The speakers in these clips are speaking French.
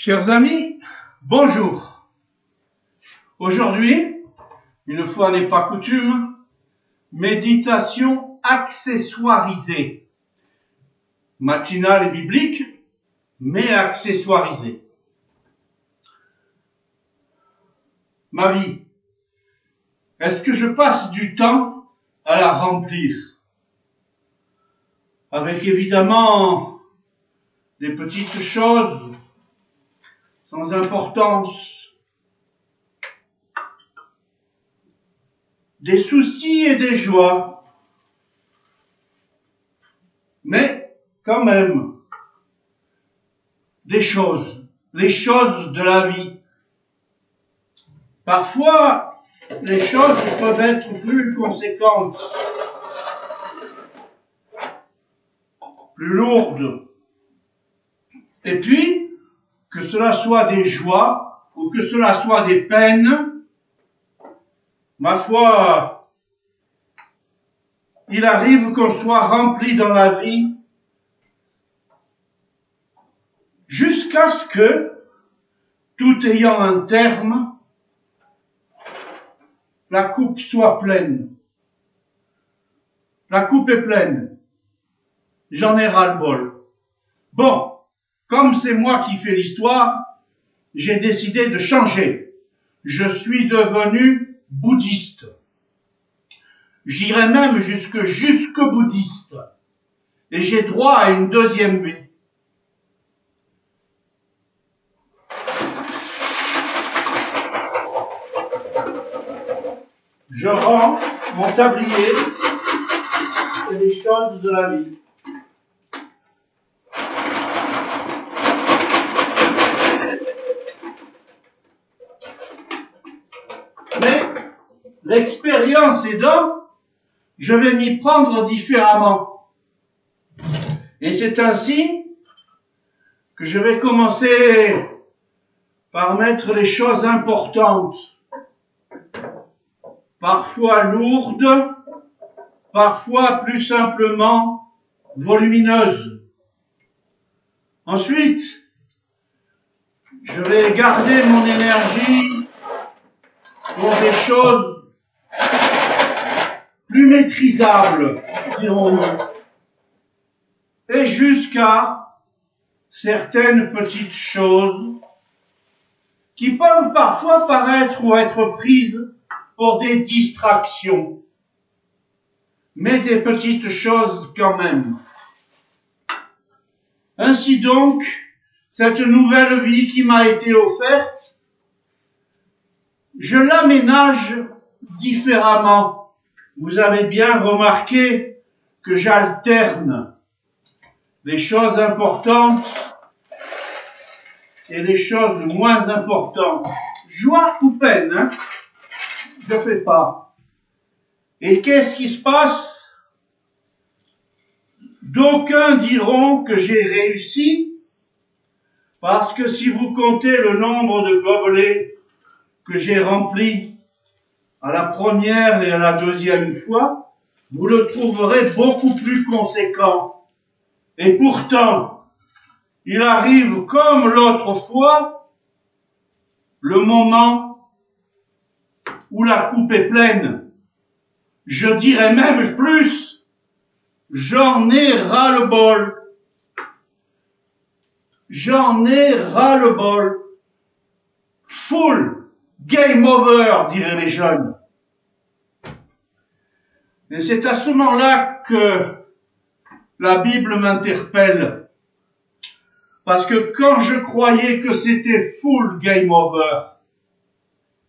Chers amis, bonjour. Aujourd'hui, une fois n'est pas coutume, méditation accessoirisée. Matinale et biblique, mais accessoirisée. Ma vie, est-ce que je passe du temps à la remplir? Avec évidemment des petites choses sans importance, des soucis et des joies, mais quand même des choses, les choses de la vie. Parfois, les choses peuvent être plus conséquentes, plus lourdes. Et puis, que cela soit des joies ou que cela soit des peines, ma foi, il arrive qu'on soit rempli dans la vie jusqu'à ce que, tout ayant un terme, la coupe soit pleine. La coupe est pleine. J'en ai ras-le-bol. Bon, comme c'est moi qui fais l'histoire, j'ai décidé de changer. Je suis devenu bouddhiste. J'irai même jusque bouddhiste. Et j'ai droit à une deuxième vie. Je rends mon tablier et les choses de la vie. Mais l'expérience aidant, je vais m'y prendre différemment. Et c'est ainsi que je vais commencer par mettre les choses importantes, parfois lourdes, parfois plus simplement volumineuses. Ensuite, je vais garder mon énergie pour des choses plus maîtrisables, dirons-nous, et jusqu'à certaines petites choses qui peuvent parfois paraître ou être prises pour des distractions, mais des petites choses quand même. Ainsi donc, cette nouvelle vie qui m'a été offerte, je l'aménage différemment. Vous avez bien remarqué que j'alterne les choses importantes et les choses moins importantes. Joie ou peine, hein? Je fais pas. Et qu'est-ce qui se passe? D'aucuns diront que j'ai réussi, parce que si vous comptez le nombre de gobelets que j'ai remplis à la première et à la deuxième fois, vous le trouverez beaucoup plus conséquent. Et pourtant, il arrive comme l'autre fois, le moment où la coupe est pleine. Je dirais même plus, j'en ai ras-le-bol. J'en ai ras-le-bol. Full, game over, diraient les jeunes. Et c'est à ce moment-là que la Bible m'interpelle. Parce que quand je croyais que c'était full game over,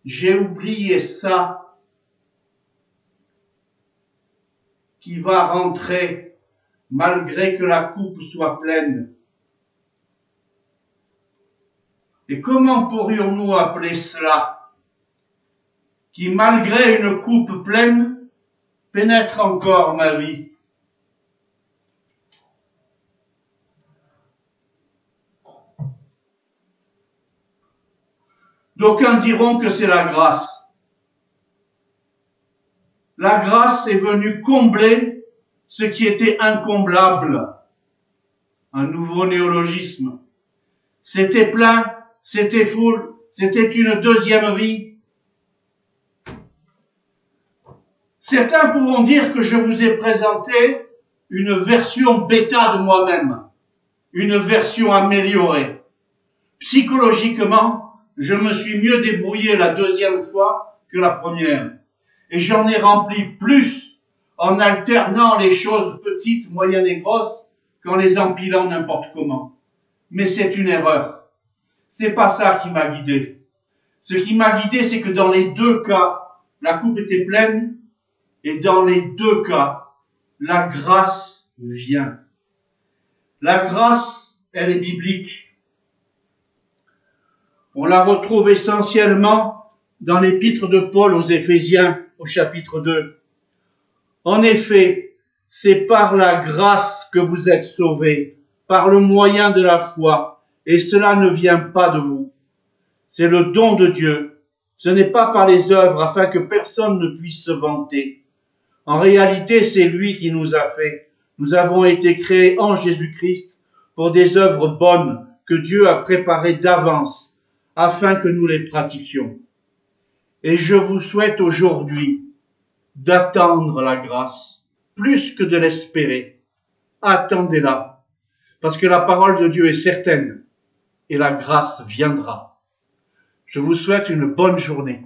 j'ai oublié ça qui va rentrer malgré que la coupe soit pleine. Et comment pourrions-nous appeler cela qui, malgré une coupe pleine, pénètre encore ma vie? D'aucuns diront que c'est la grâce. La grâce est venue combler ce qui était incomblable. Un nouveau néologisme. C'était plein c'était full, c'était une deuxième vie. Certains pourront dire que je vous ai présenté une version bêta de moi-même, une version améliorée. Psychologiquement, je me suis mieux débrouillé la deuxième fois que la première. Et j'en ai rempli plus en alternant les choses petites, moyennes et grosses qu'en les empilant n'importe comment. Mais c'est une erreur. C'est pas ça qui m'a guidé. Ce qui m'a guidé, c'est que dans les deux cas, la coupe était pleine et dans les deux cas, la grâce vient. La grâce, elle est biblique. On la retrouve essentiellement dans l'épître de Paul aux Éphésiens, au chapitre 2. En effet, c'est par la grâce que vous êtes sauvés, par le moyen de la foi, et cela ne vient pas de vous. C'est le don de Dieu. Ce n'est pas par les œuvres, afin que personne ne puisse se vanter. En réalité, c'est lui qui nous a fait. Nous avons été créés en Jésus-Christ pour des œuvres bonnes que Dieu a préparées d'avance, afin que nous les pratiquions. Et je vous souhaite aujourd'hui d'attendre la grâce, plus que de l'espérer. Attendez-la, parce que la parole de Dieu est certaine, et la grâce viendra. Je vous souhaite une bonne journée.